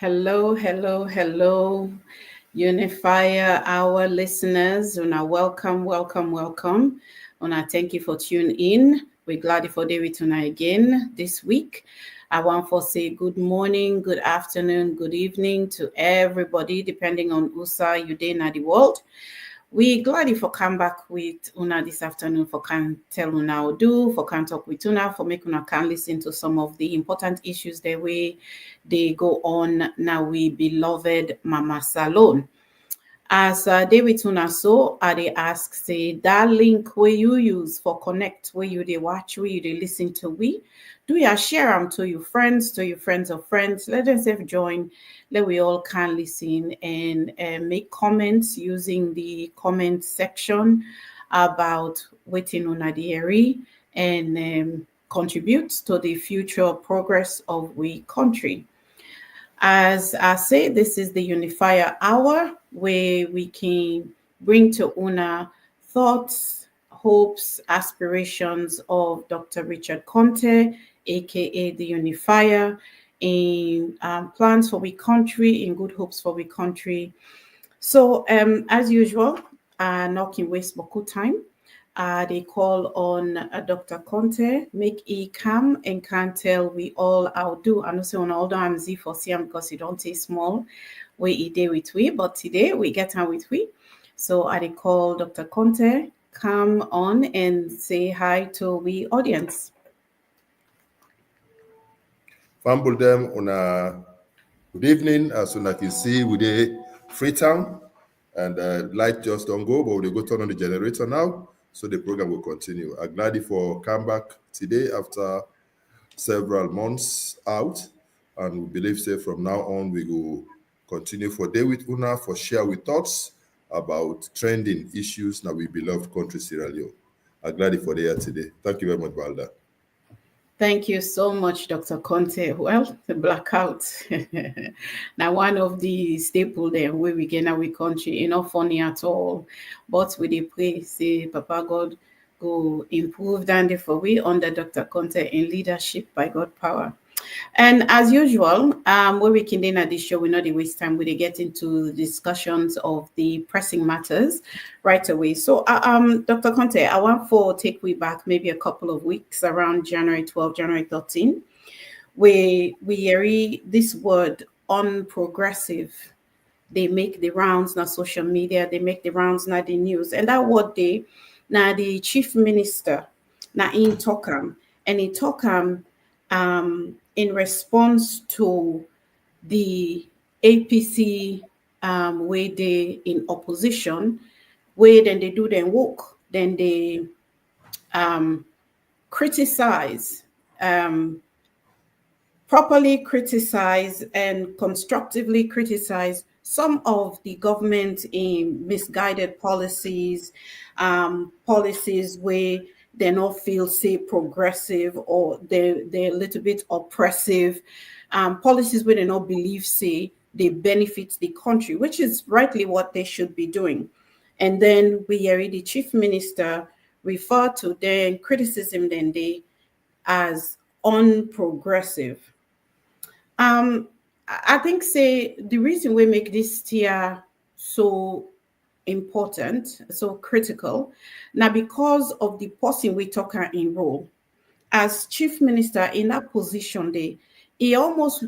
Hello, hello, hello, Unifier, our listeners. Una welcome, welcome, welcome. Una thank you for tuning in. We're glad for day with Una again this week. I want to say good morning, good afternoon, good evening to everybody, depending on USA, you day in the world. We glad if for come back with Una this afternoon for can tell Una or do, for can talk with Una, for make Una can listen to some of the important issues that way they go on now we beloved Mama Salon. As David Tuna so I they ask say that link where you use for connect where you they watch where you they listen to we do ya share them to your friends of friends let them say join let we all can listen and make comments using the comment section about waiting on Adieri and contribute to the future progress of we country. As I say, this is the Unifier Hour where we can bring to Una thoughts, hopes, aspirations of Dr. Richard Konteh, aka the Unifier, in plans for we country, in good hopes for we country. So, as usual, not in waste beaucoup time. They call on Dr. Konteh, make e come and can tell we all outdo. I know say on all the I'm Z for CM because he don't taste small. We eat day with we, but today we get on with we. So I they call Dr. Konteh, come on and say hi to we audience. Fambul them on a good evening. As soon as you see, we dey Freetown and light just don't go, but we go turn on the generator now, so the program will continue. I'm glad for come back today after several months out, and we believe say from now on we will continue for day with Una for share with thoughts about trending issues now we beloved country Sierra Leone. I'm glad for there today. Thank you very much, Balda. Thank you so much, Dr. Conte. Well, the blackout. Now, one of the staple there where we get our country, not funny at all. But we dey pray, say, Papa God go improve than for we under Dr. Conte in leadership by God power. And as usual, where we can then at this show, we not dey waste time. We dey get into discussions of the pressing matters right away. So, Dr. Conte, I want for take we back maybe a couple of weeks around January 12, January 13. We hear this word unprogressive. They make the rounds na social media. They make the rounds na the news, and that word they now the chief minister na in talk and he talk in response to the APC where they in opposition, where then they do their work, then they criticize, properly criticize and constructively criticize some of the government in misguided policies, policies where they not feel say progressive or they're a little bit oppressive, policies where they not believe say they benefit the country, which is rightly what they should be doing. And then we hear the chief minister refer to their criticism then they as unprogressive. I think say the reason we make this tier so important, so critical, now because of the person we talk in role as chief minister in that position. They he almost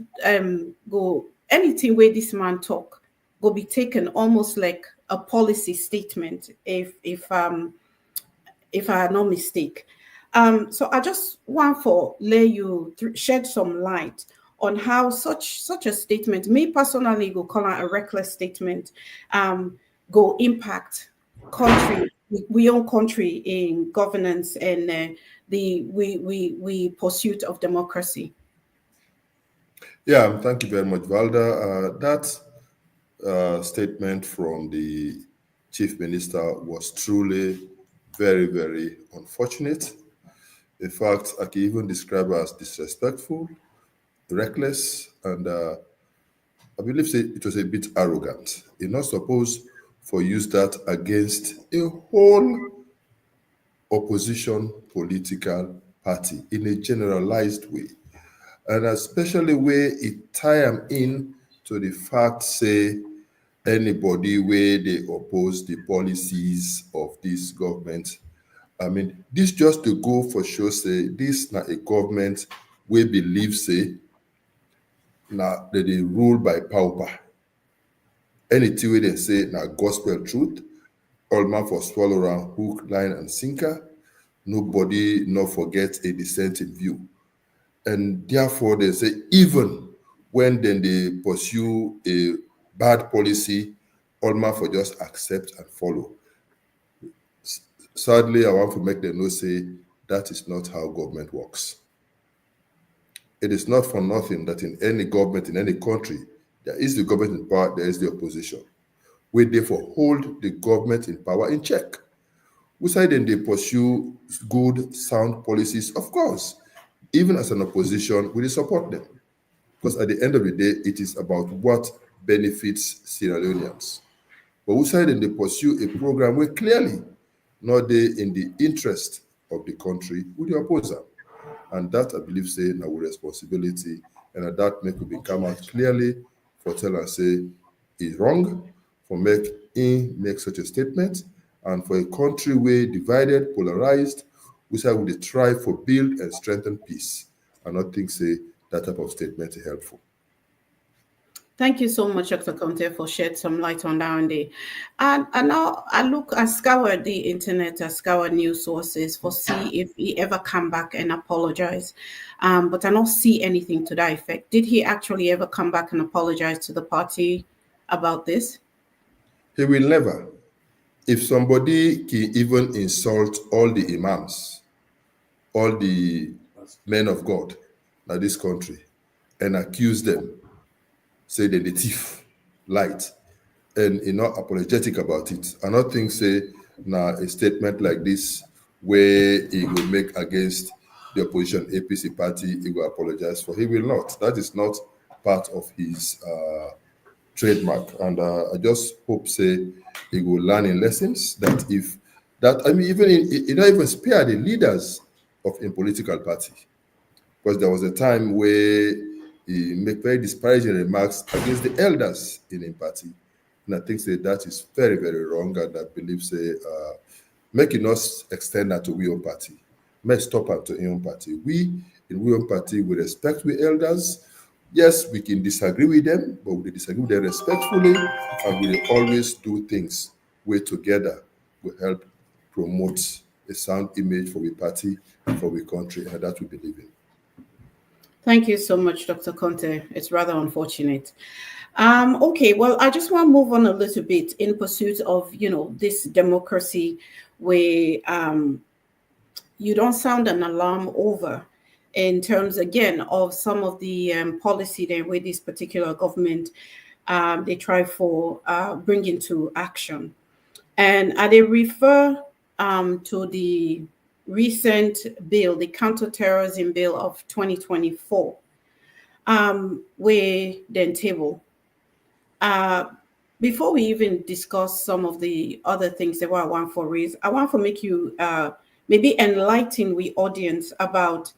go anything where this man talk go be taken almost like a policy statement if I had no mistake. So I just want for let you shed some light on how such a statement, me personally, go call it a reckless statement, go impact country, we own country in governance and the we pursuit of democracy. Yeah, thank you very much, Valda. That statement from the chief minister was truly very, very unfortunate. In fact, I can even describe it as disrespectful, reckless, and I believe it was a bit arrogant. You're not supposed for use that against a whole opposition political party in a generalized way, and especially where it tie them in to the fact say anybody where they oppose the policies of this government. I mean, this just to go for sure say this not a government we believe say now that they rule by power. Anything where they say now gospel truth, all man for swallow around hook, line, and sinker. Nobody not forget a dissenting view. And therefore they say even when then they pursue a bad policy, all man for just accept and follow. Sadly, I want to make them know say that is not how government works. It is not for nothing that in any government, in any country, there is the government in power, there is the opposition. We therefore hold the government in power in check. We say then they pursue good, sound policies, of course. Even as an opposition, we support them. Because at the end of the day, it is about what benefits Sierra Leoneans. But we say then they pursue a program where clearly not they in the interest of the country with the opposer. And that I believe say now our responsibility, and that make we come out clearly for tell and say is wrong, for make such a statement, and for a country where divided, polarized, we say we try for build and strengthen peace. And not think say that type of statement is helpful. Thank you so much, Dr. Konteh, for shed some light on that one day. And now I scour the internet, I scour news sources for see if he ever come back and apologize. But I don't see anything to that effect. Did he actually ever come back and apologize to the party about this? He will never. If somebody can even insult all the imams, all the men of God in this country, and accuse them, say they're the thief, light, and not apologetic about it. I not think say now a statement like this where he will make against the opposition APC party, he will apologize for. He will not. That is not part of his trademark. And I just hope say he will learn in lessons that if that I mean even it not even spare the leaders of a political party. Because there was a time where he made very disparaging remarks against the elders in a party. And I think that is very, very wrong. And I believe making us extend that to we own party. Make stop at to own party. We in we own party we respect we elders. Yes, we can disagree with them, but we disagree with them respectfully, and we always do things where together we help promote a sound image for we party and for we country, and that we believe in. Thank you so much, Dr. Konteh. It's rather unfortunate. Okay, well, I just want to move on a little bit in pursuit of, this democracy where you don't sound an alarm over in terms, again, of some of the policy that where this particular government, they try for bring into action. And they refer to the recent bill, the counterterrorism bill of 2024, where then table. Before we even discuss some of the other things that I want for raise, I want to make you maybe enlighten the audience about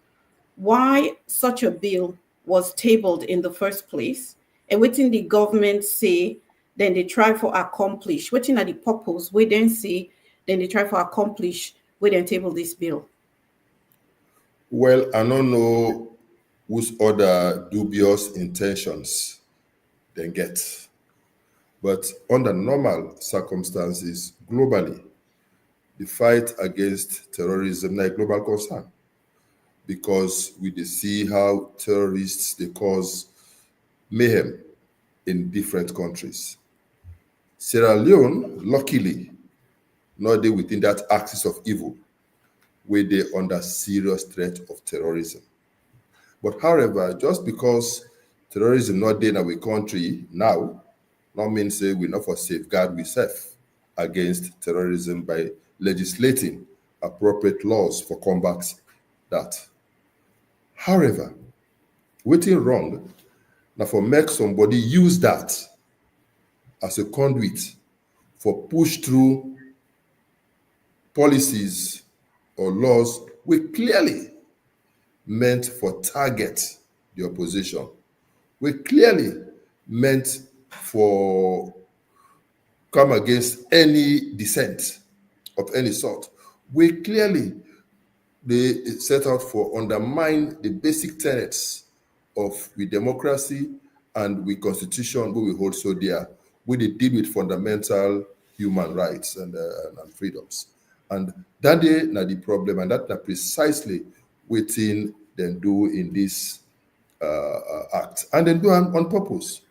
why such a bill was tabled in the first place and what the government say, then they try for accomplish. What are the purpose we then say, then they try for accomplish, we then table this bill. Well, I don't know whose other dubious intentions they get. But under normal circumstances, globally, the fight against terrorism is a global concern because we see how terrorists they cause mayhem in different countries. Sierra Leone, luckily, not there within that axis of evil, where they under serious threat of terrorism. But however, just because terrorism not there in our country now, not mean say we not for safeguard ourselves against terrorism by legislating appropriate laws for combat that. However, waiting wrong now for make somebody use that as a conduit for push through policies or laws we clearly meant for target the opposition. We clearly meant for come against any dissent of any sort. We clearly they set out for undermine the basic tenets of the democracy and the constitution we hold so dear, where they deal with fundamental human rights and freedoms. And that day na the problem, and that na precisely wetin dem do in this act. And dem do am on purpose.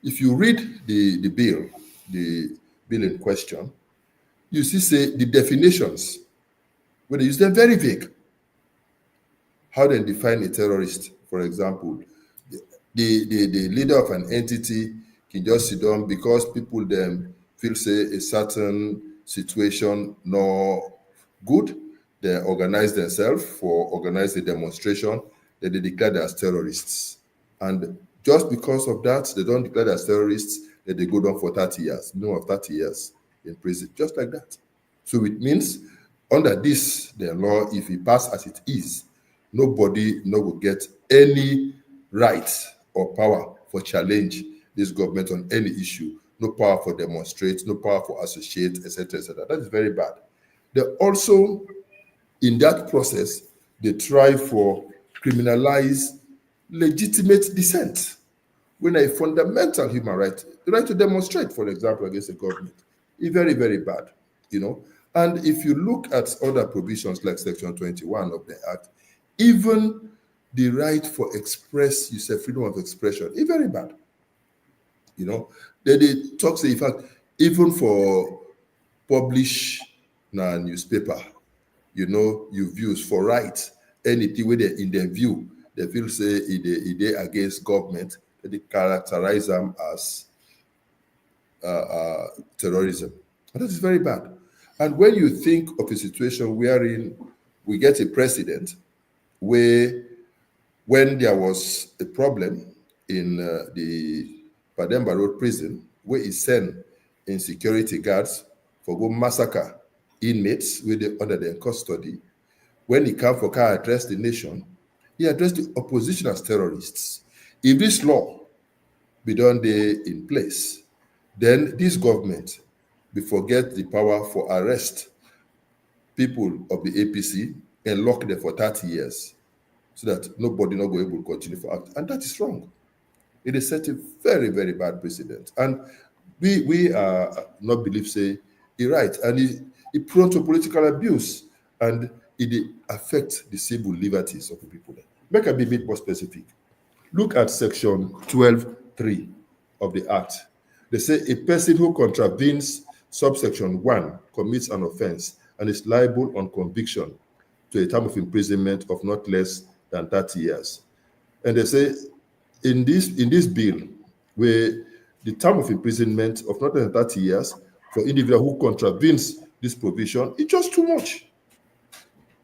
If you read the bill in question, you see say the definitions, when they use them very vague. How they define a terrorist, for example, the leader of an entity can just sit down because people then feel say a certain situation no good, they organize themselves for organize a demonstration, then they declare them as terrorists. And just because of that, they don't declare them as terrorists, then they go down for 30 years, minimum of 30 years in prison, just like that. So it means under this the law, if it pass as it is, nobody no will get any right or power for challenge this government on any issue, no power for demonstrate, no power for associate, etc., etc. That is very bad. They also, in that process, they try for criminalize legitimate dissent. When a fundamental human right, the right to demonstrate, for example, against the government, is very, very bad, you know. And if you look at other provisions like Section 21 of the Act, even the right for express, you say freedom of expression, is very bad. You know, they talk, say, in fact, even for publish na newspaper, you know, you views for right, anything where they in their view, they feel say they against government, they characterize them as terrorism. And that is very bad. And when you think of a situation wherein we get a precedent where when there was a problem in the Pademba Road prison, where he sent in security guards for go massacre inmates with under their custody, when he came for car address the nation, he addressed the opposition as terrorists. If this law be done there in place, then this government will forget the power for arrest people of the APC and lock them for 30 years so that nobody not go able to continue for act. And that is wrong. It is set a very, very bad precedent. And we are not believe say it right. And it prone to political abuse and it affects the civil liberties of the people. Make a bit more specific. Look at section 12.3 of the Act. They say a person who contravenes subsection 1 commits an offense and is liable on conviction to a term of imprisonment of not less than 30 years. And they say in this bill, where the term of imprisonment of not less than 30 years for individual who contravenes this provision is just too much.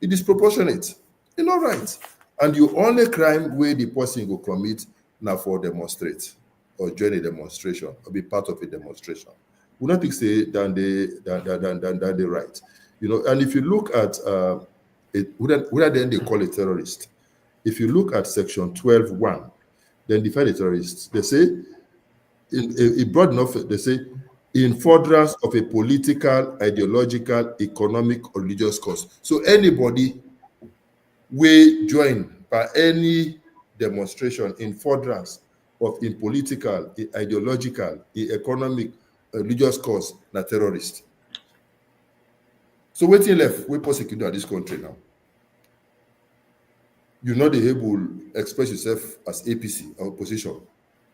It is disproportionate. It's not right. And you only crime where the person will commit now for demonstrate or join a demonstration or be part of a demonstration. We not think say than the right. You know, and if you look at whether then they call it terrorist, if you look at section 12.1, then define a terrorist. They say in broad enough, they say in furtherance of a political, ideological, economic, or religious cause. So anybody will join by any demonstration in furtherance of in political, in ideological, in economic, religious cause, na terrorist. So waiting left, we prosecute at this country now. You're not able to express yourself as APC or opposition,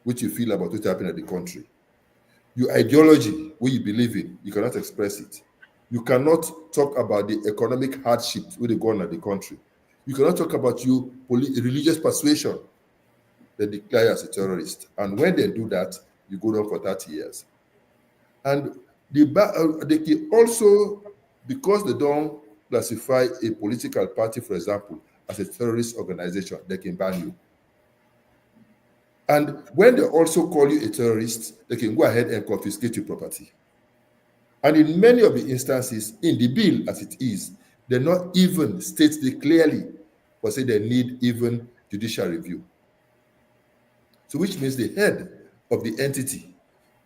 which you feel about what happened in the country. Your ideology, what you believe in, you cannot express it. You cannot talk about the economic hardship with the going at the country. You cannot talk about your religious persuasion that declare as a terrorist. And when they do that, you go down for 30 years. And they can also, because they don't classify a political party, for example, as a terrorist organization, they can ban you. And when they also call you a terrorist, they can go ahead and confiscate your property. And in many of the instances, in the bill as it is, they not even state it clearly, but say they need even judicial review. So which means the head of the entity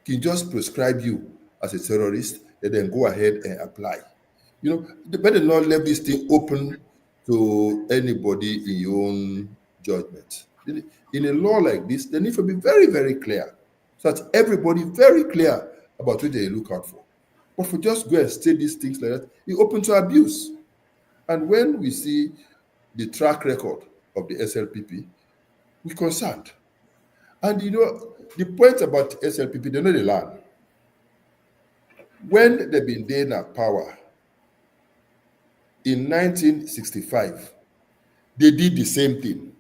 can just prescribe you as a terrorist and then go ahead and apply. They better not leave this thing open to anybody in your own judgment. In a law like this, they need to be very, very clear so that everybody very clear about what they look out for. But for just go and state these things like that, it open to abuse. And when we see the track record of the SLPP, we're concerned. And the point about SLPP, they know they learn. When they've been there in power in 1965, they did the same thing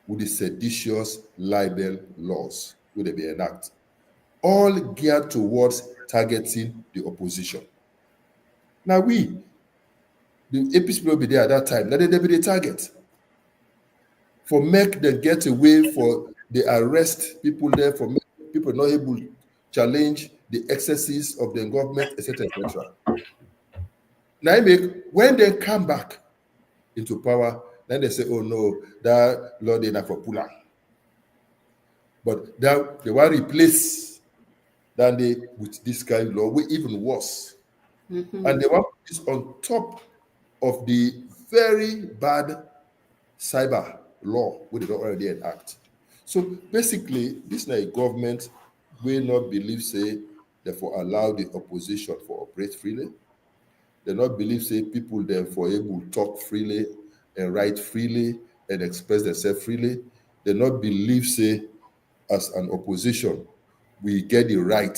with the seditious libel laws where they be enacted, all geared towards targeting the opposition. Now the APC will be there at that time. Now they be the target for make them get away, for they arrest people there, for make people not able to challenge the excesses of the government, etc., etc. Now when they come back into power, then they say, oh no, that law they not for pull. But that they were replaced than they with this kind of law, way even worse. And they want this on top of the very bad cyber law which they don't already enact. So basically, this is a government will not believe, say, therefore allow the opposition for operate freely. They not believe, say, people therefore able to talk freely and write freely and express themselves freely. They not believe, say, as an opposition, we get the right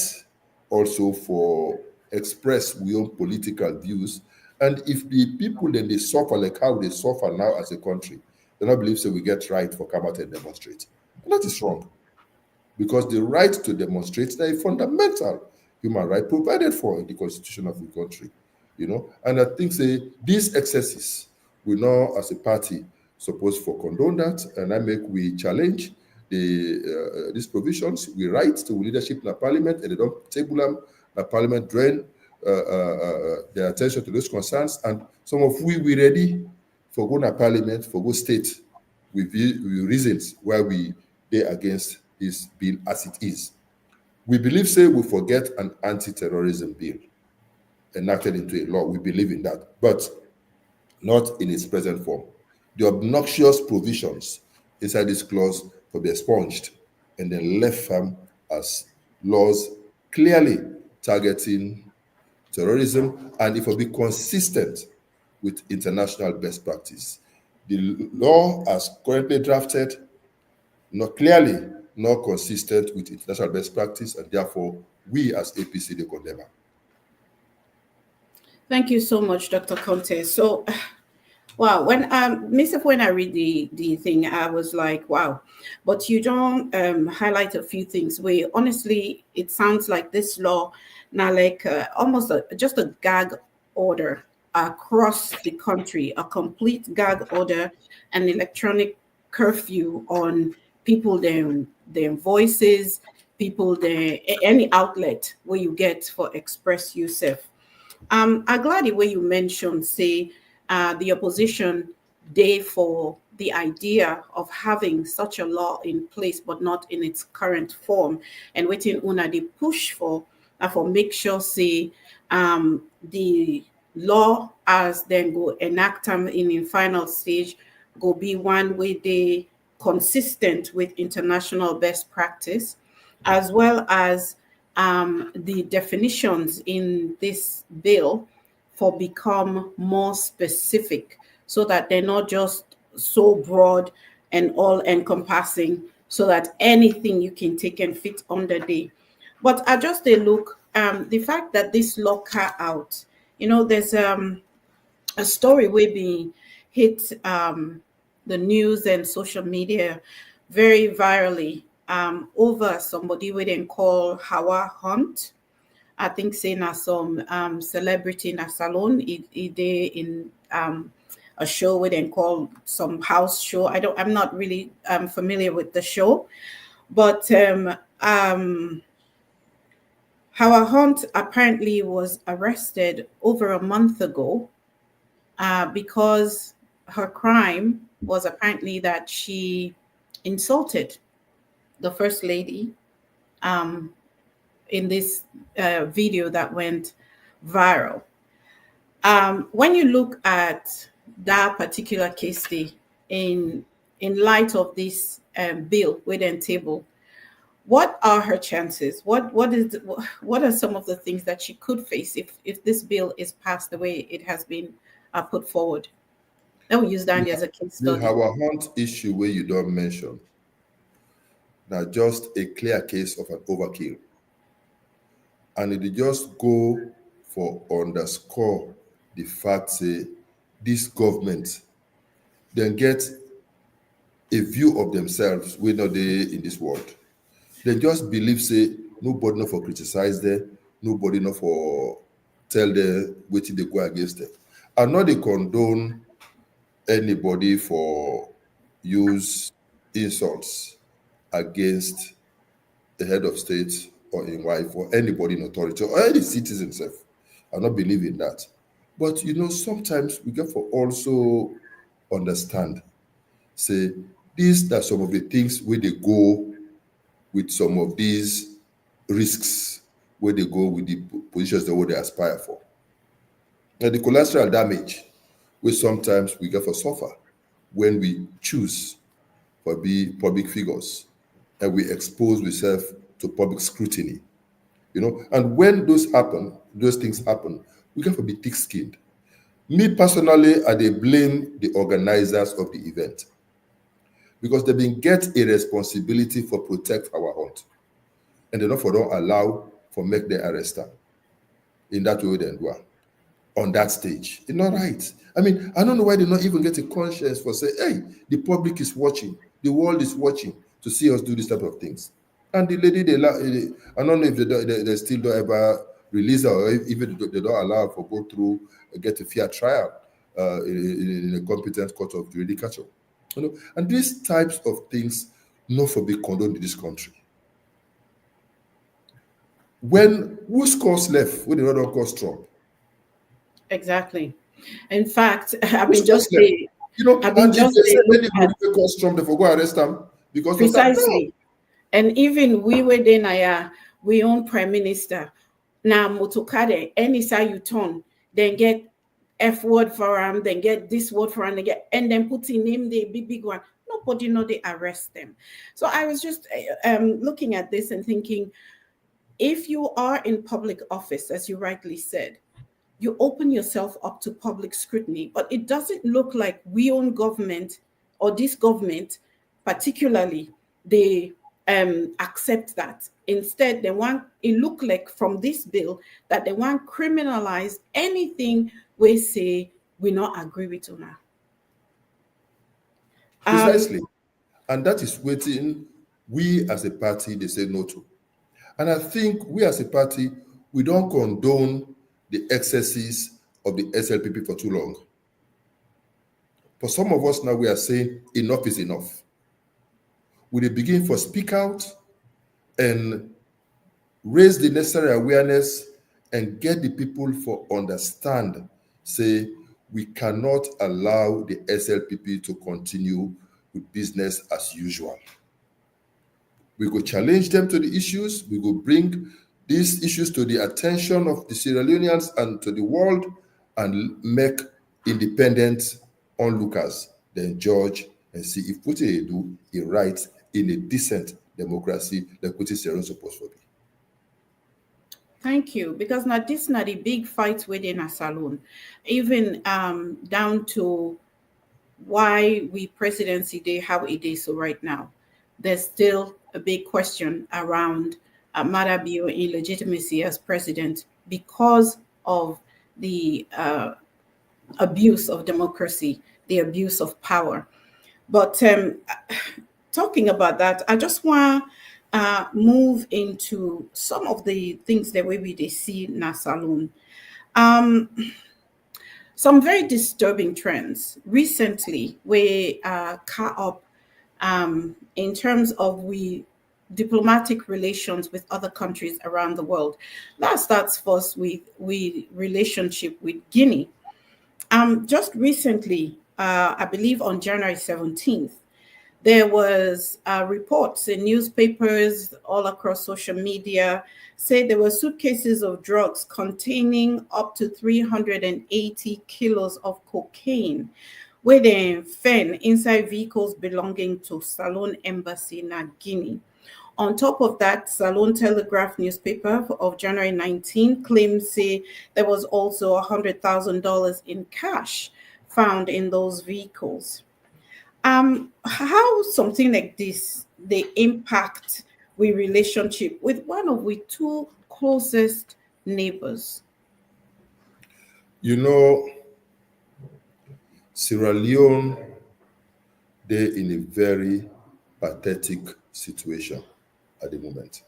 also for express we own political views. And if the people then they suffer like how they suffer now as a country, they not believe, say, we get right for come out and demonstrate. And that is wrong. Because the right to demonstrate is a fundamental human right provided for in the constitution of the country. And I think, say, these excesses, we know as a party supposed for condone that, and we challenge these provisions. We write to leadership in the parliament, and they don't table them. The parliament drain their attention to those concerns, and some of we ready for go to parliament, for go state with reasons why we they against this bill as it is. We believe, say, we forget an anti-terrorism bill enacted into a law. We believe in that, but not in its present form. The obnoxious provisions inside this clause will be expunged and then left firm as laws clearly targeting terrorism, and it will be consistent with international best practice. The law as currently drafted, not clearly not consistent with international best practice, and therefore we as APC they condemn. Thank you so much, Dr. Konteh. So, wow, when when I read the thing, I was like, wow. But you don't highlight a few things where honestly it sounds like this law now like almost just a gag order across the country, a complete gag order, an electronic curfew on people their voices, people their any outlet where you get for express yourself. I'm glad the way you mentioned, say, the opposition day for the idea of having such a law in place, but not in its current form, and waiting una they push for make sure, say, the law as then go enact them in final stage go be one way they consistent with international best practice, as well as the definitions in this bill for become more specific so that they're not just so broad and all encompassing so that anything you can take and fit under the. But I just a look the fact that this law car out, there's a story we be hit the news and social media very virally over somebody we didn't call Hawa Hunt. I think saying as some celebrity in a salon, he did in a show we didn't call some house show. I'm not really familiar with the show, but Hawa Hunt apparently was arrested over a month ago because her crime was apparently that she insulted the first lady in this video that went viral. When you look at that particular case study in light of this bill within table, what are her chances? What are some of the things that she could face if this bill is passed the way it has been put forward? Let me use that as a case The study. our hunt issue where you don't mention now just a clear case of an overkill. And it just go for underscore the fact say this government then get a view of themselves we know they in this world. They just believe say nobody not for criticize them, nobody not for tell them what they go against them. And not they condone anybody for use insults against the head of state or in wife or anybody in authority or any citizen self. I not believe in that. But sometimes we get for also understand, say these are some of the things where they go with some of these risks, where they go with the positions that they aspire for. And the collateral damage, which sometimes we get for suffer when we choose for be public figures and we expose ourselves to public scrutiny. And when those things happen, we get to be thick-skinned. Me personally, I dey blame the organizers of the event because they been get a responsibility for protect our hunt, and they don't allow for make them arrest them in that way they do on that stage. It's not right. I mean, I don't know why they not even get a conscience for say, hey, the public is watching, the world is watching to see us do this type of things. And the lady, I don't know if they still don't ever release her, or even they don't allow her for go through, get a fair trial in a competent court of judicature. And these types of things not for be condoned in this country. When who scores left, when the other cause Trump? Exactly. In fact, I Who mean, scores just left? the, I mean, And if just they say the look anybody at will cause Trump, they forgo arrest them because of that. No. precisely. And even we were then, we own prime minister. Now, Motokade, any side you turn, then get F word for him, then get this word for him, and then put in name the big one. Nobody know they arrest them. So I was just looking at this and thinking, if you are in public office, as you rightly said, you open yourself up to public scrutiny, but it doesn't look like we own government or this government particularly, they accept that. Instead, they want, it look like from this bill that they want criminalize anything we say we not agree with una. Precisely. And that is waiting we as a party they say no to. And I think we as a party, we don't condone the excesses of the SLPP for too long. For some of us now, we are saying enough is enough. We will begin for speak out and raise the necessary awareness and get the people for understand, say we cannot allow the SLPP to continue with business as usual. We go challenge them to the issues. We go bring these issues to the attention of the Sierra Leoneans and to the world and make independent onlookers then judge and see if what they do is right in a decent democracy like what is Sierra Leone supposed to be. Thank you. Because now this not a big fight within a saloon, even down to why we presidency day how it is so right now. There's still a big question around Marabio illegitimacy as president because of the abuse of democracy, the abuse of power. But talking about that, I just want to move into some of the things that we see in our saloon. Some very disturbing trends recently we caught up in terms of we diplomatic relations with other countries around the world. That starts first with we relationship with Guinea. Just recently, I believe on January 17th, There was reports in newspapers all across social media say there were suitcases of drugs containing up to 380 kilos of cocaine waiting fen inside vehicles belonging to Salone Embassy in Guinea. On top of that, Salone Telegraph newspaper of January 19 claims say there was also $100,000 in cash found in those vehicles. How something like this they impact we relationship with one of we two closest neighbors. You know, Sierra Leone, they're in a very pathetic situation at the moment.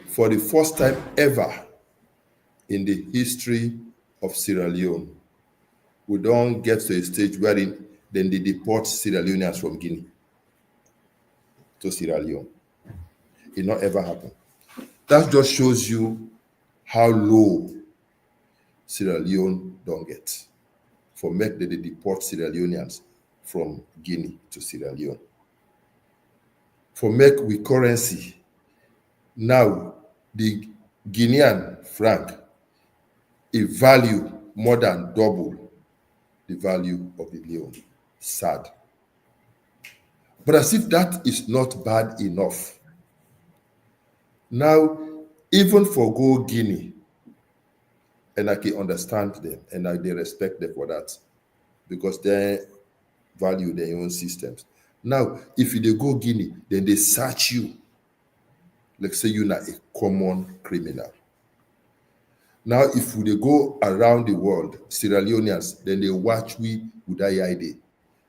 For the first time ever in the history of Sierra Leone, we don't get to a stage wherein then they deport Sierra Leoneans from Guinea to Sierra Leone. It not ever happened. That just shows you how low Sierra Leone don't get. For make they deport Sierra Leoneans from Guinea to Sierra Leone. For make with currency, now the Guinean franc a value more than double the value of the Leone. Sad. But as if that is not bad enough, now even for Go Guinea, and I can understand them and they respect them for that because they value their own systems. Now, if you dey go Guinea, then they search you. Like say you're not a common criminal. Now, if we dey go around the world, Sierra Leoneans, then they watch we with that idea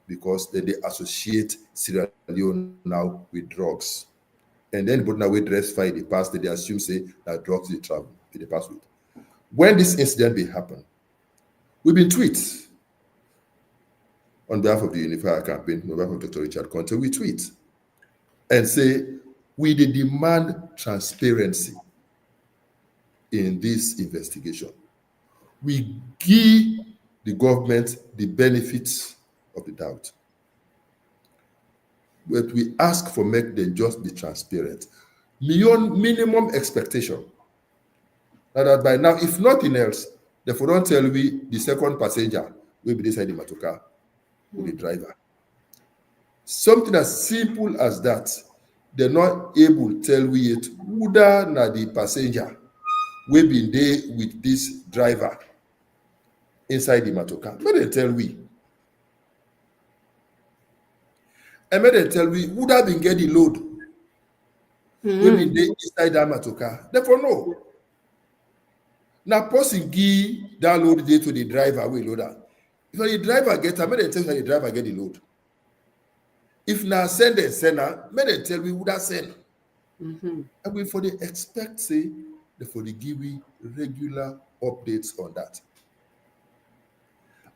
because then they associate Sierra Leone now with drugs. And then but now we dress fine the past, they assume say that drugs they travel in the past with. When this incident will happen, we've been tweet on behalf of the UNIFIER campaign, on behalf of Dr. Richard Konteh, we tweet and say, we demand transparency in this investigation. We give the government the benefits of the doubt. But we ask for make them just be transparent. Minimum expectation. Now that by now, if nothing else, therefore don't tell me the second passenger will be inside the motorcar with the driver. Something as simple as that, they're not able to tell we it whether na the passenger will be there with this driver inside the motorcar. May they tell we. And may they tell we who have been getting load will be there inside that motorcar. Therefore, no. Now, person give that load there to the driver, we load that. If the driver get her, may they tell you the driver get the load. If now send a sender, may they tell me who that send. And we for the expect say, they for the give we regular updates on that.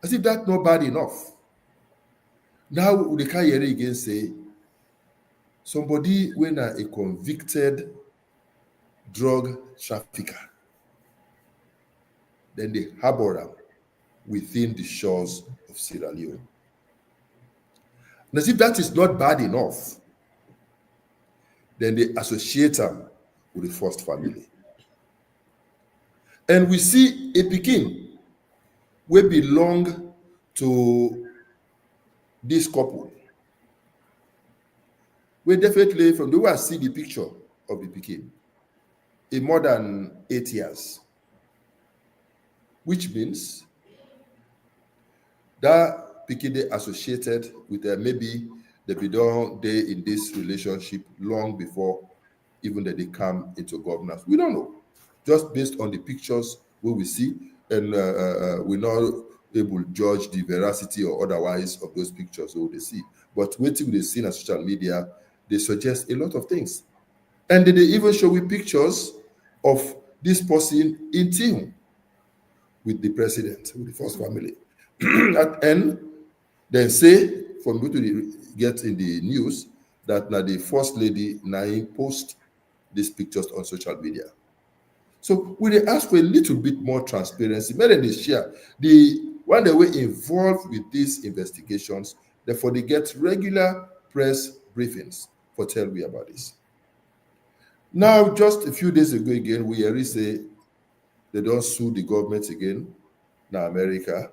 As if that's not bad enough. Now we can hear it again say, somebody when a convicted drug trafficker, then they harbor them within the shores of Sierra Leone. And as if that is not bad enough, then they associate them with the first family. And we see a Pekin will belong to this couple. We definitely, from the way I see the picture of the Pekin, in more than 8 years, which means that Pekin they associated with maybe they be done they in this relationship long before even that they come into governance. We don't know, just based on the pictures we will see, and we're not able to judge the veracity or otherwise of those pictures we see. But waiting they see on social media, they suggest a lot of things, and they even show we pictures of this person in team with the president, with the first family. And then say, for me to get in the news, that now the first lady now post these pictures on social media. So we they ask for a little bit more transparency. Maybe they share the one that were involved with these investigations, Therefore, they get regular press briefings for tell we about this. Now, just a few days ago again, we hear say they don't sue the government again in America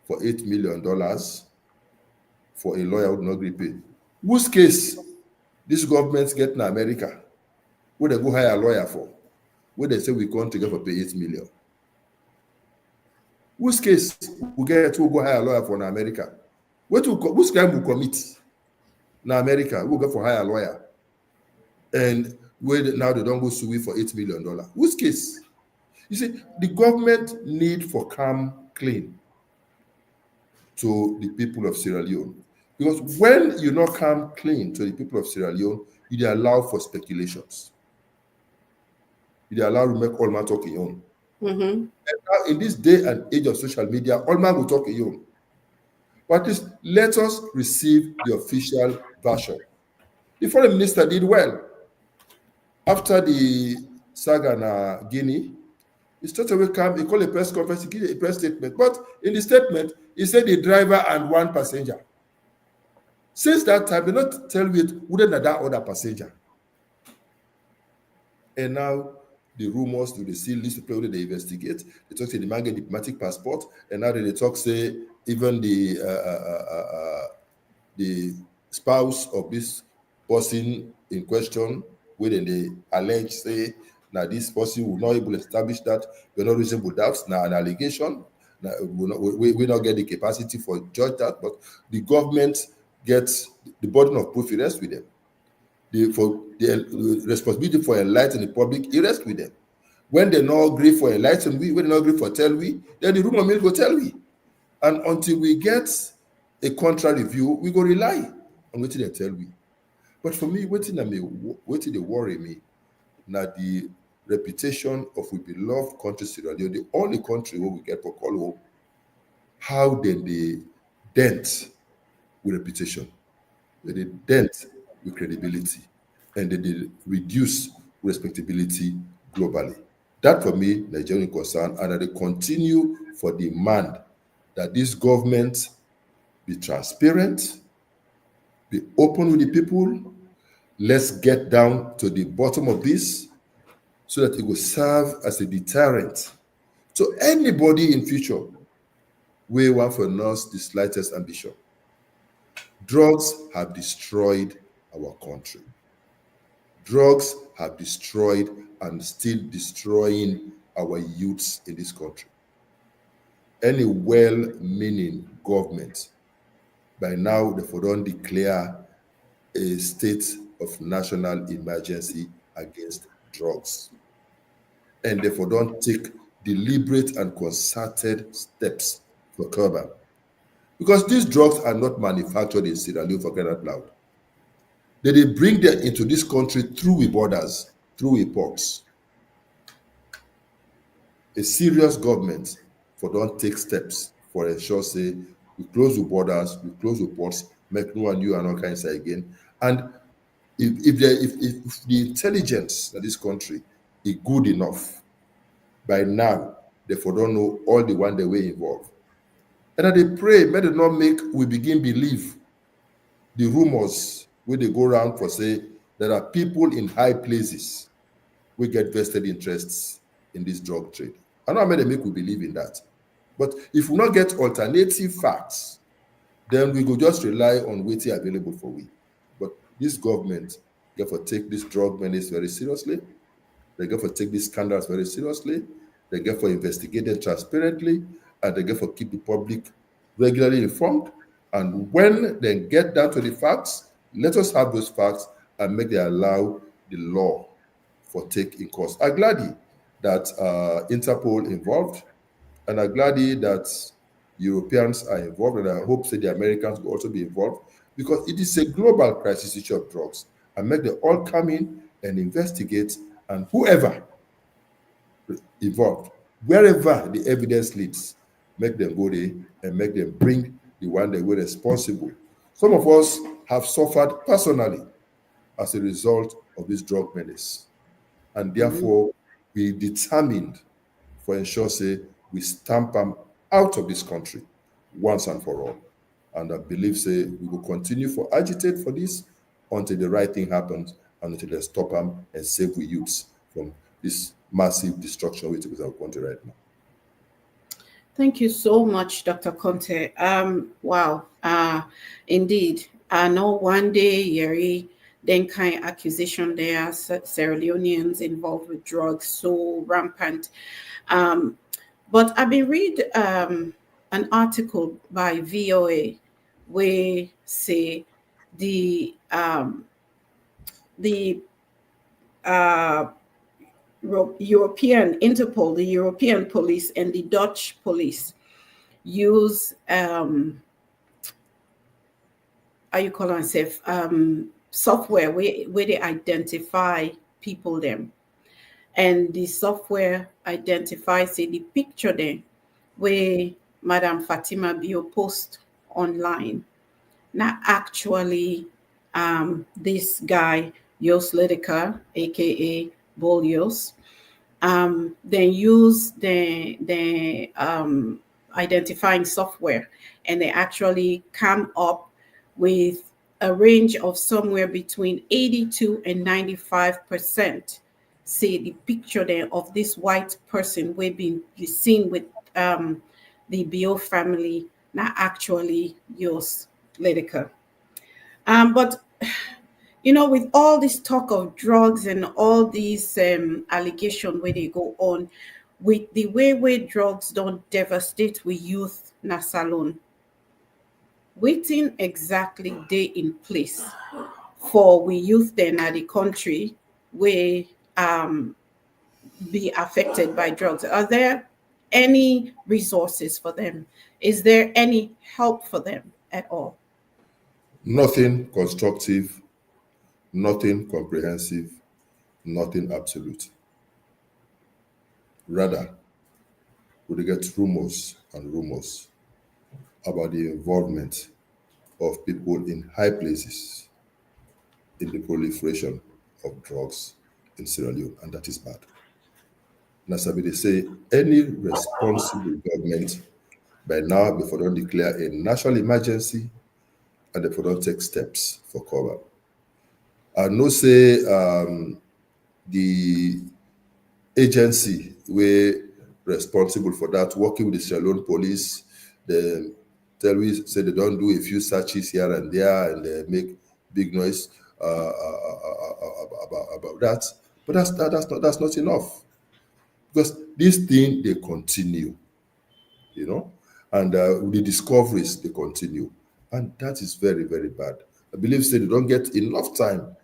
for $8 million for a lawyer who not agree pay. Whose case this government get in America? Where they go hire a lawyer for? Where they say we can't together for pay 8 million. Whose case we get to go hire a lawyer for in America? Whose crime will commit in America? We go for hire a lawyer. And where now they don't go sue for $8 million. Whose case? You see, the government need for come clean to the people of Sierra Leone. Because when you not come clean to the people of Sierra Leone, you allow for speculations. You allow to make all man talk in your own. Mm-hmm. And now in this day and age of social media, all man will talk in your own. But at least let us receive the official version. The foreign minister did well. After the saga in Guinea, he straight away came, he called a press conference, he gave a press statement. But in the statement, he said the driver and one passenger. Since that time, they not tell me wouldn't that other passenger. And now the rumors do they see list of people they investigate. They talk say the man get diplomatic passport, and now they talk say even the spouse of this person in question, when they allege say now this person will not able to establish that we're not reasonable doubts, now an allegation. Now we not get the capacity for judge that, but the government gets the burden of proof, it rests with them. For the responsibility for enlightening the public, it rests with them. When they not agree for enlighten we, when they not agree for tell we, then the rumor mill go tell we. And until we get a contrary review, we go rely on what they tell we. But for me, what they worry me, now the reputation of we beloved country Sierra Leone, the only country where we get for call home, how then they dent with reputation, they dent with credibility, and they reduce respectability globally. That for me, Nigerian concern, and they continue for demand that this government be transparent, be open with the people. Let's get down to the bottom of this so that it will serve as a deterrent to anybody in future we want for us the slightest ambition. Drugs have destroyed our country. Drugs have destroyed and still destroying our youths in this country. Any well-meaning government, by now, they don't declare a state of national emergency against drugs. And therefore don't take deliberate and concerted steps for curb. Because these drugs are not manufactured in Sierra Leone for crying out loud. They bring them into this country through the borders, through the ports. A serious government for don't take steps for ensure say we close the borders, we close the ports, make no one you and all kinds again. And if the intelligence of this country is good enough, by now, therefore don't know all the one they were involved. And I they pray, may they not make we begin believe the rumors where they go around for say there are people in high places who get vested interests in this drug trade. I know how many make we believe in that. But if we not get alternative facts, then we go just rely on what's available for we. But this government, therefore, take this drug menace very seriously. They therefore take these scandals very seriously. They therefore investigate them transparently, and they therefore keep the public regularly informed. And when they get down to the facts, let us have those facts and make them allow the law for take in course. I'm glad that Interpol involved, and I'm glad that Europeans are involved, and I hope that the Americans will also be involved, because it is a global crisis issue of drugs, and make them all come in and investigate, and whoever involved, wherever the evidence leads, make them go there and make them bring the one that were responsible. Some of us have suffered personally as a result of this drug menace, and therefore we determined for ensure say we stamp them out of this country once and for all. And I believe, say, we will continue for agitate for this until the right thing happens and until they stop them and save we youths from this massive destruction which is our country right now. Thank you so much, Dr. Konteh. Wow. Indeed. I know one day, Yeri, then kind of accusation there, Sierra Leoneans involved with drugs so rampant. Um, but I've been read an article by VOA where say the uh, European Interpol, the European police, and the Dutch police use how you call it software where they identify people them, and the software identifies say the picture there where Madam Fatima Bio post online. Not actually this guy Jos Ledeker, aka Bolios, then use the identifying software, and they actually come up with a range of somewhere between 82 and 95%. See the picture there of this white person we've been seen with the Bio family, not actually Jos Ledeker. But with all this talk of drugs and all these allegations where they go on, with the way where drugs don't devastate with youth na salon, waiting exactly day in place for we youth then at the country where be affected by drugs. Are there any resources for them? Is there any help for them at all? Nothing constructive, nothing comprehensive, nothing absolute. Rather, we get rumors and rumors about the involvement of people in high places in the proliferation of drugs in Sierra Leone, and that is bad. Nasabi, they say any responsible government by now, before they declare a national emergency and before they take steps for cover. I know say the agency were responsible for that, working with the Sierra Leone police, they tell me say they don't do a few searches here and there and they make big noise about that. But that's not enough, because this thing they continue, and the discoveries they continue, and that is very, very bad. I believe say they don't get enough time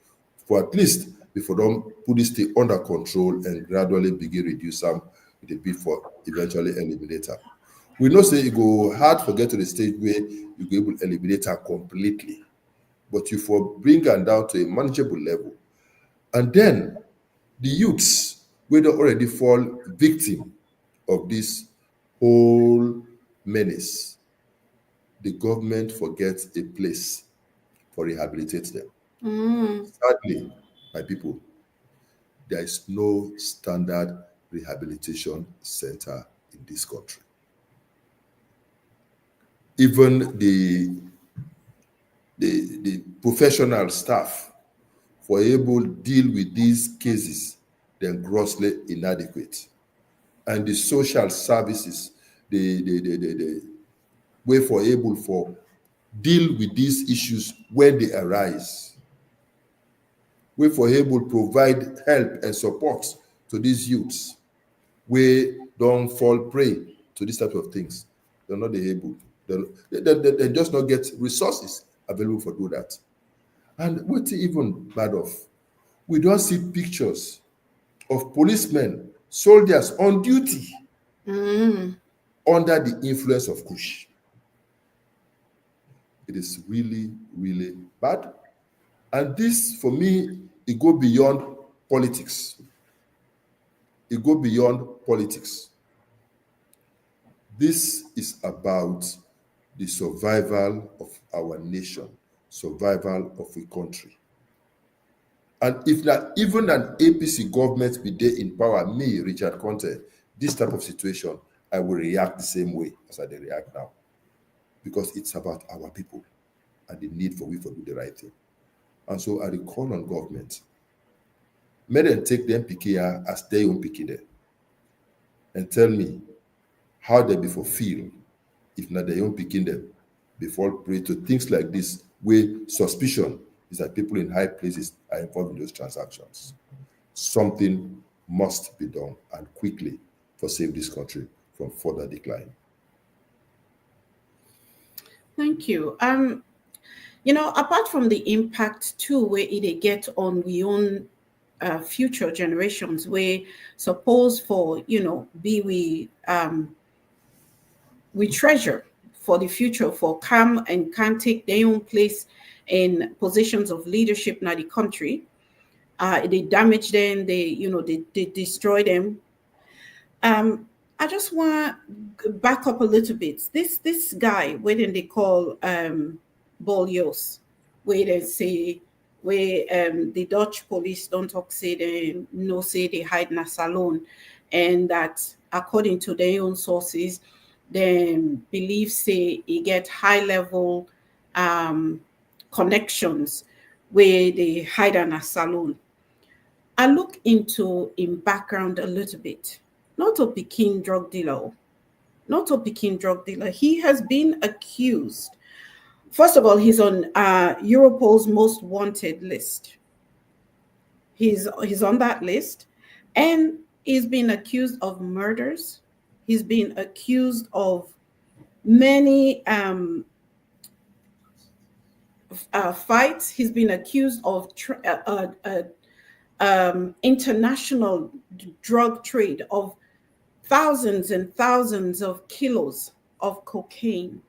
for at least before them put this thing under control and gradually begin reduce them with a bid for eventually eliminate her. We know say it go hard for get to the stage where you go able to eliminate her completely, but you for bring her down to a manageable level, and then the youths where they already fall victim of this whole menace, the government forgets a place for rehabilitate them. Sadly, my people, there is no standard rehabilitation center in this country. Even the professional staff for able to deal with these cases, they're grossly inadequate. And the social services, the way for able for deal with these issues when they arise, way for able to provide help and support to these youths, where don't fall prey to this type of things. They're not able. They just not get resources available for do that. And what's even bad of, we don't see pictures of policemen, soldiers on duty under the influence of Kush. It is really, really bad. And this, for me, it go beyond politics. It go beyond politics. This is about the survival of our nation, survival of a country. And if that even an APC government be there in power, me, Richard Konteh, this type of situation, I will react the same way as I react now. because it's about our people and the need for we to do the right thing. And so I call on government, may them take them pikia as their own pikin and tell me how they before feel if not their own picking them before pray to things like this, where suspicion is that people in high places are involved in those transactions. Something must be done and quickly for save this country from further decline. Thank you. Apart from the impact too, where it get on we own future generations, where suppose for be we treasure for the future for come and can take their own place in positions of leadership in the country. They damage them, they destroy them. I just want to back up a little bit. This guy, where then they call Bolyos, where they say where the Dutch police don't talk say they no say they hide in a salon, and that according to their own sources, they believe say he get high level connections where they hide in a salon. I look into in background a little bit. Not a Peking drug dealer. Not a Peking drug dealer. He has been accused. First of all, he's on Europol's most wanted list. He's on that list, and he's been accused of murders. He's been accused of many fights. He's been accused of international drug trade of thousands and thousands of kilos of cocaine.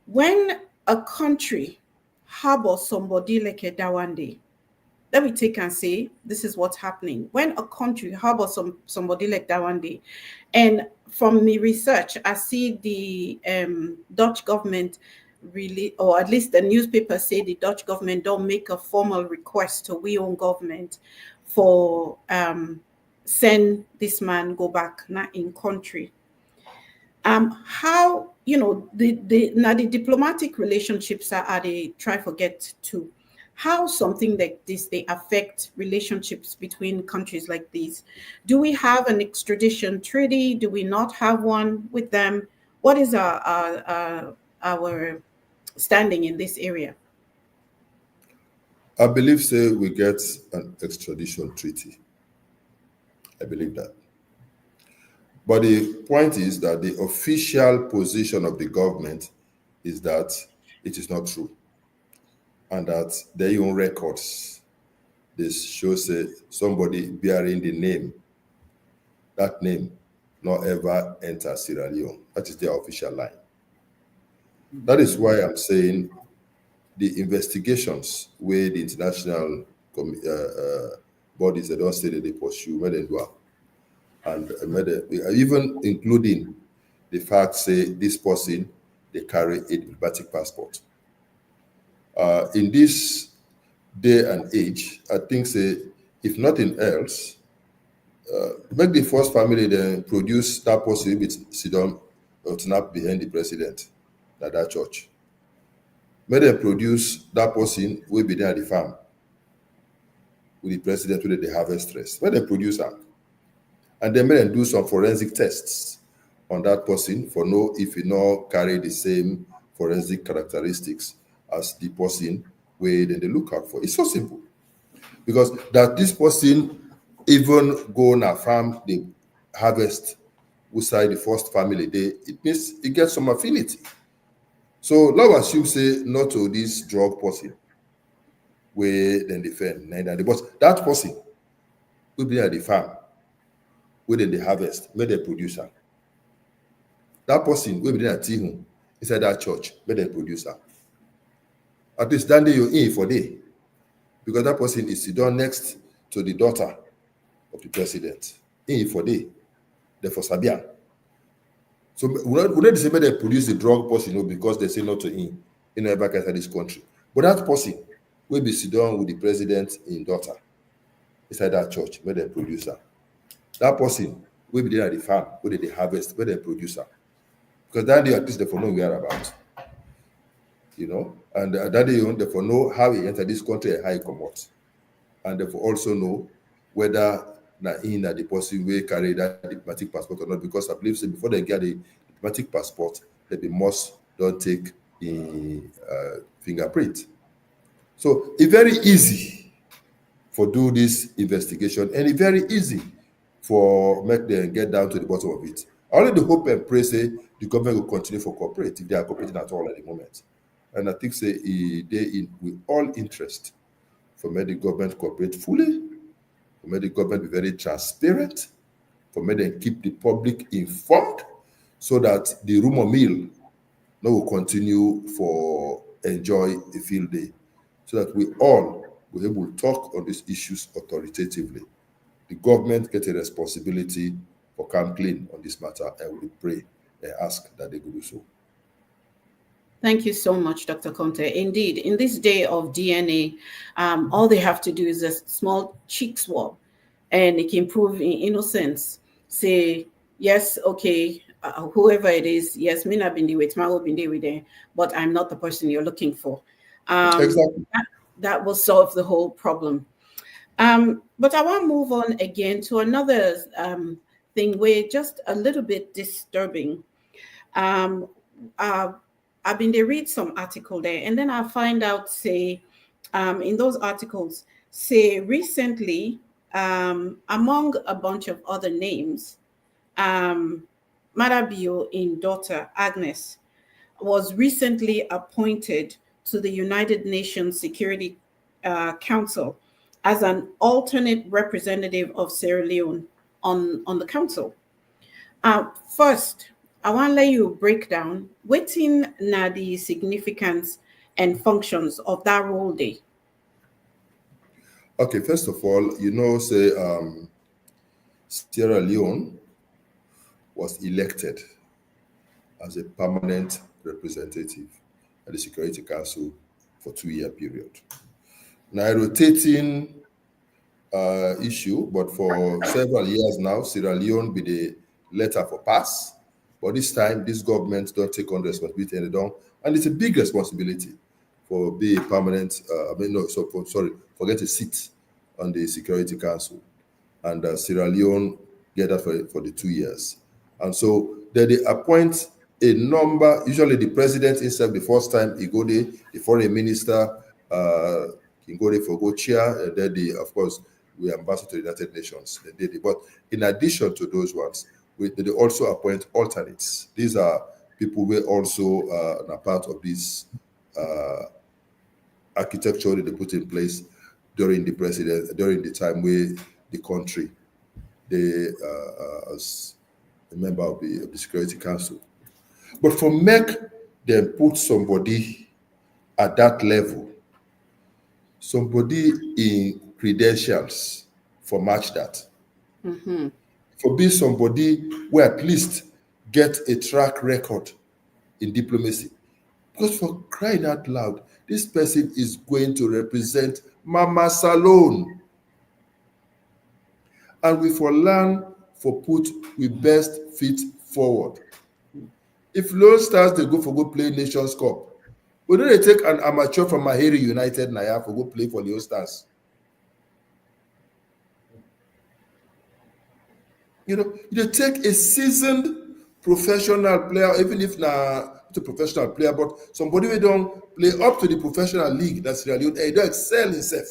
When a country harbors somebody like a Dawande, let me take and say this is what's happening. When a country harbors somebody like Dawande, and from the research, I see the Dutch government really, or at least the newspaper say the Dutch government don't make a formal request to we own government for send this man go back not in country. How the now the diplomatic relationships are they try forget to how something like this they affect relationships between countries like these. Do we have an extradition treaty? Do we not have one with them? What is our standing in this area? I believe say we get an extradition treaty. I believe that. But the point is that the official position of the government is that it is not true. And that their own records, this shows somebody bearing the name, that name not ever enter Sierra Leone. That is their official line. That is why I'm saying the investigations where the international bodies, they don't say that they pursue, where they do. And even including the fact, say, this person, they carry a diplomatic passport. In this day and age, I think, say, if nothing else, make the first family then produce that person with Sidon or snap behind the president at that church. May they produce that person will be there at the farm with the president with the harvestress. May they produce her. And then may they do some forensic tests on that person for know if he not carry the same forensic characteristics as the person where then they look out for. It's so simple. Because that this person even go on a farm, they harvest outside the first family, it means it gets some affinity. So now assume say not to this drug person where then defend neither. But that person will be at the farm where then they harvest, where they producer. That person will be at Tihun inside that church, where they producer. At least that day you're in for day. Because that person is done next to the daughter of the president. In for day. Therefore Sabian. So we don't say they produce the drug person because they say not to him in ever inside this country. But that person will be sit down with the president in daughter inside that church where they producer. That person will be there at the farm where they harvest, where they producer. because that day at least they for know whereabouts, and that day they for know how he entered this country and how he come out, and they for also know whether na the person wey carry that diplomatic passport or not, because I believe say before they get the diplomatic passport, they must don't take the fingerprint. So it's very easy for do this investigation, and it's very easy for make them get down to the bottom of it. I only hope and pray say the government will continue for cooperate if they are cooperating at all at the moment. And I think say they in with all interest for make the government cooperate fully, for make the government be very transparent, for make them keep the public informed, so that the rumor mill no will continue for enjoy a field day, so that we all will able to talk on these issues authoritatively. The government get a responsibility for come clean on this matter, and we pray and ask that they will do so. Thank you so much, Dr. Konteh. Indeed, in this day of DNA, all they have to do is a small cheek swab, and it can prove in innocence. Say, yes, okay, whoever it is, yes, me not been there with, my will been there with them, but I'm not the person you're looking for. Exactly. That will solve the whole problem. But I want to move on again to another thing where just a little bit disturbing. Um, uh, I've been to read some article there, and then I find out, say, in those articles, say recently, among a bunch of other names, um, Marabio in daughter Agnes was recently appointed to the United Nations Security Council as an alternate representative of Sierra Leone on the council. First, I want to let you break down wetin na the significance and functions of that role day. Okay, first of all, say Sierra Leone was elected as a permanent representative at the Security Council for 2-year period. Now, a rotating issue, but for several years now, Sierra Leone be the letter for pass. But this time, this government don't take on responsibility and they don't, and it's a big responsibility for be a permanent. Forget a seat on the Security Council, and Sierra Leone get that for the 2 years, and so they appoint a number. Usually, the president himself, the first time he go there, the foreign minister can go there for go chair, and then of course we ambassador to the United Nations. They did it. But in addition to those ones, they also appoint alternates. These are people who also are part of this architecture that they put in place during the time where the country they as a member of the Security Council. But for make them put somebody at that level, somebody in credentials for match that. For being somebody who at least get a track record in diplomacy. Because for crying out loud, this person is going to represent Mama Salone. And we for learn for put we best fit forward. If Lone Stars they go play Nations Cup, we don't they take an amateur from Mahiri United Naya for go play for Lone Stars. You take a seasoned professional player, even if not a professional player, but somebody who don't play up to the professional league that's really and he don't excel himself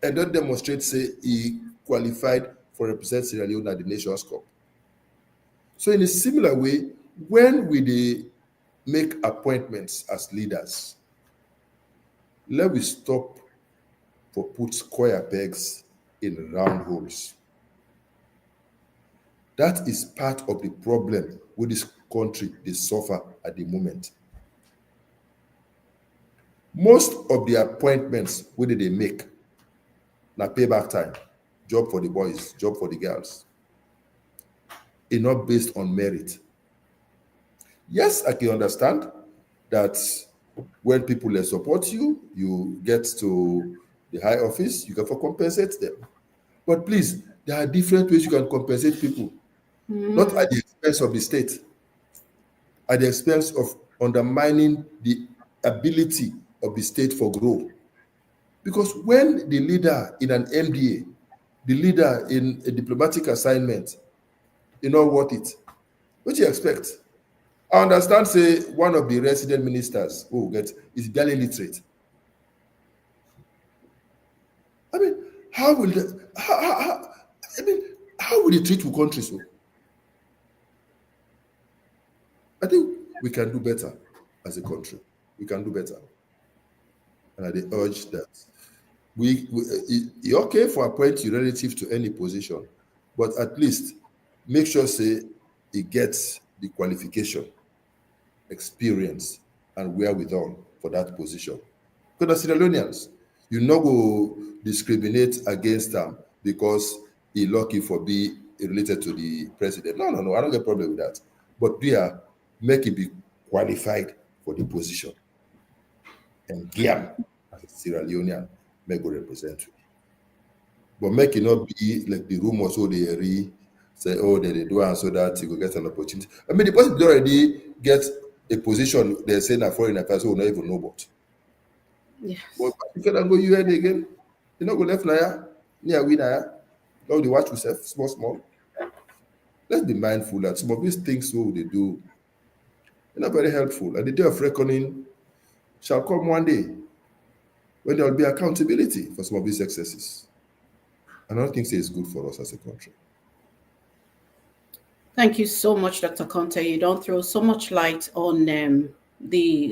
and don't demonstrate say he qualified for represent Sierra Leone at the Nations Cup. So in a similar way, when we make appointments as leaders, let we stop for put square pegs in round holes. That is part of the problem with this country they suffer at the moment. Most of the appointments where they make na payback time, job for the boys, job for the girls. It's not based on merit. Yes, I can understand that when people support you, you get to the high office, you can compensate them. But please, there are different ways you can compensate people, not at the expense of the state. at the expense of undermining the ability of the state for growth. Because when the leader in an MDA, the leader in a diplomatic assignment, you know what it, what you expect? I understand, say, one of the resident ministers who get is barely literate. I mean, how will the, I mean, how will they treat your country so? I think we can do better as a country. We can do better. And I urge that it's okay for appoint you relative to any position, but at least make sure say it gets the qualification, experience, and wherewithal for that position. Because the Sierra Leoneans, you no go discriminate against them because he lucky for be related to the president. No, no, no, I don't get problem with that. But we are make it be qualified for the position. And Giam, as a Sierra Leonean, may go represent you. But make it not be like the rumors so they say, oh, they do and so that you go get an opportunity. I mean, the person did already get a position they're saying that foreign affairs will not even know about. Yes. But you can go UN again. You know, go left now, near we now. Now they watch yourself, small, small. Let's be mindful that some of these things so they do, they're not very helpful. And the day of reckoning shall come one day when there will be accountability for some of these excesses. And I don't think it's good for us as a country. Thank you so much, Dr. Konteh. You don't throw so much light on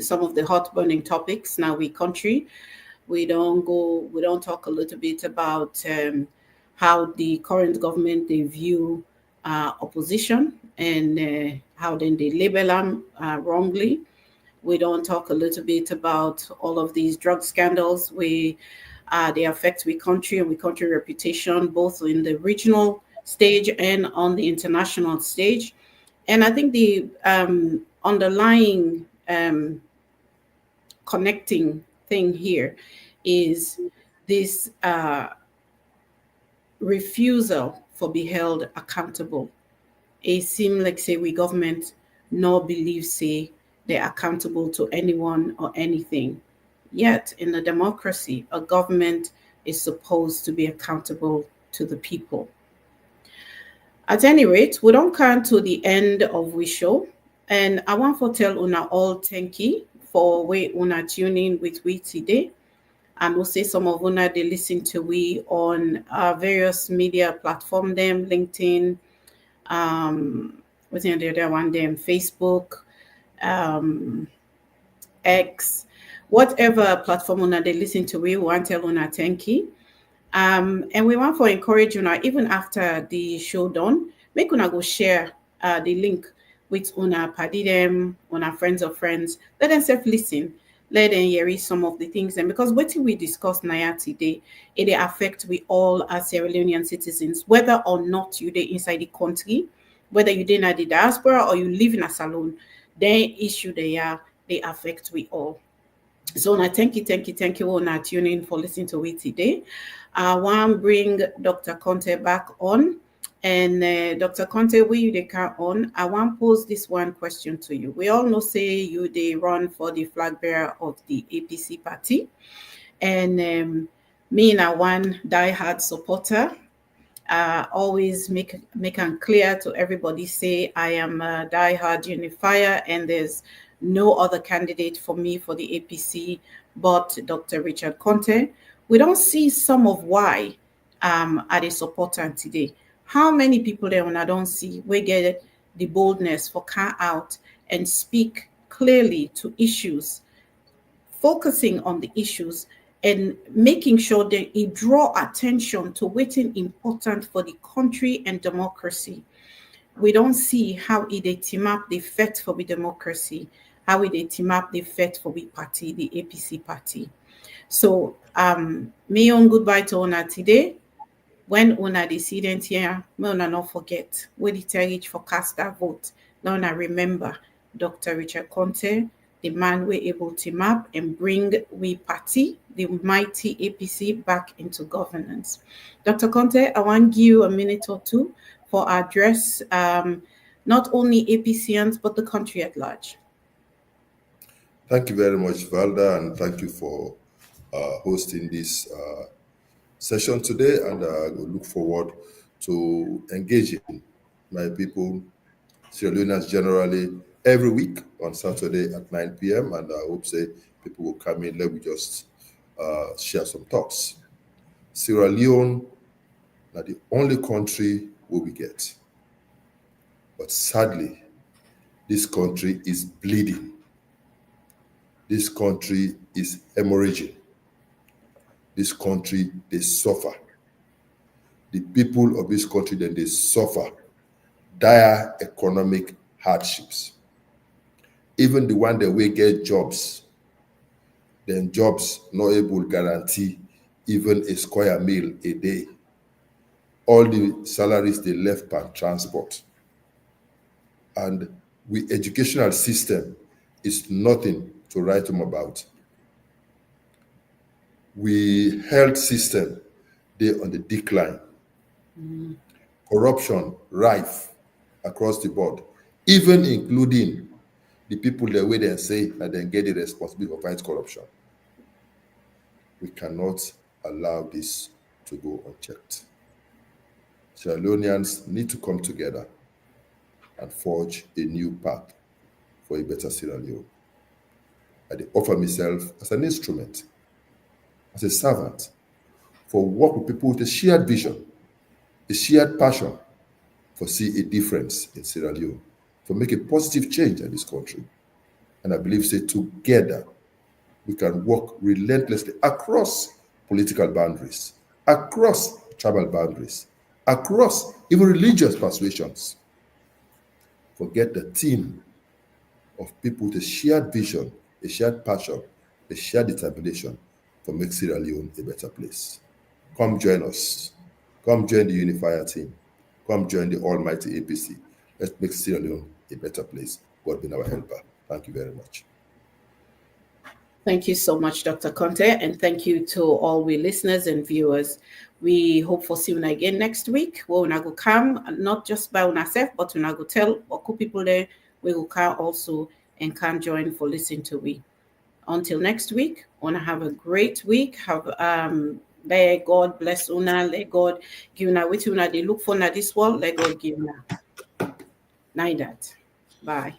some of the hot burning topics now we country. We don't talk a little bit about how the current government they view opposition and how then they label them wrongly. We don't talk a little bit about all of these drug scandals. They affect we country and we country reputation, both in the regional stage and on the international stage. And I think the underlying connecting thing here is this refusal for be held accountable. It seems like say we government no believe say they're accountable to anyone or anything. Yet in a democracy, a government is supposed to be accountable to the people. At any rate, we don't come to the end of we show. And I want to tell una all thank you for way una tuning with we today. And we'll say some of una they listen to we on various media platform them, LinkedIn, what's the other one them, Facebook, X, whatever platform una they listen to we want tell una thank you. And we want to encourage una even after the show done, make una go share the link with una paddy them, una friends of friends. Let them self listen. Let them hear some of the things. And because what we discussed now today, it affect we all as Sierra Leonean citizens, whether or not you they inside the country, whether you did at the diaspora or you live in a salon, they issue they affect we all. So I thank you all for tuning in for listening to it today. I want to bring Dr. Konteh back on. And Dr. Konteh, we you they car on. I want to pose this one question to you. We all know say you they run for the flag bearer of the APC party. And me and I one diehard supporter. Always make it clear to everybody say I am a diehard unifier and there's no other candidate for me for the APC but Dr. Richard Konteh. We don't see some of why are they supporting today. How many people there when I don't see we get the boldness for come out and speak clearly to issues, focusing on the issues and making sure that it draw attention to what's important for the country and democracy. We don't see how it team up the effect for the democracy, how it team up the effect for the party, the APC party. So me on goodbye to Ona today. When una dissident here, may una not forget we the territory for cast that vote. Now una remember Dr. Richard Konteh, the man we're able to map and bring we party, the mighty APC, back into governance. Dr. Konteh, I want to give you a minute or two for address not only APCians, but the country at large. Thank you very much, Valda, and thank you for hosting this session today. And I look forward to engaging my people, Sierra Leoneans generally, every week on Saturday at 9 p.m. And I hope say people will come in. Let me just share some thoughts. Sierra Leone, not the only country where we get. But sadly, this country is bleeding. This country is hemorrhaging. This country, they suffer. The people of this country, then they suffer dire economic hardships. Even the one that will get jobs, then jobs not able to guarantee even a square meal a day. All the salaries they left per transport. And we educational system is nothing to write home about. We health system, they on the decline. Corruption rife across the board, even including the people that way they say that they get the responsibility for fight corruption. We cannot allow this to go unchecked. Sierra Leoneans need to come together and forge a new path for a better Sierra Leone. I offer myself as an instrument, as a servant, for work with people with a shared vision, a shared passion for see a difference in Sierra Leone, for make a positive change in this country. And I believe, say, together, we can work relentlessly across political boundaries, across tribal boundaries, across even religious persuasions. Forget the team of people with a shared vision, a shared passion, a shared determination for make Sierra Leone a better place. Come join us. Come join the UNIFIER team. Come join the almighty APC. Let's make Sierra Leone a better place. God be our helper. Thank you very much. Thank you so much, Dr. Konteh, and thank you to all we listeners and viewers. We hope for seeing you again next week. Where we go come, not just by ourselves, but we go tell what people there we will come also and can join for listening to we. Until next week, wanna have a great week. Have let God bless una, let God give una what una they look for in this world, let God give una. Night that. Bye.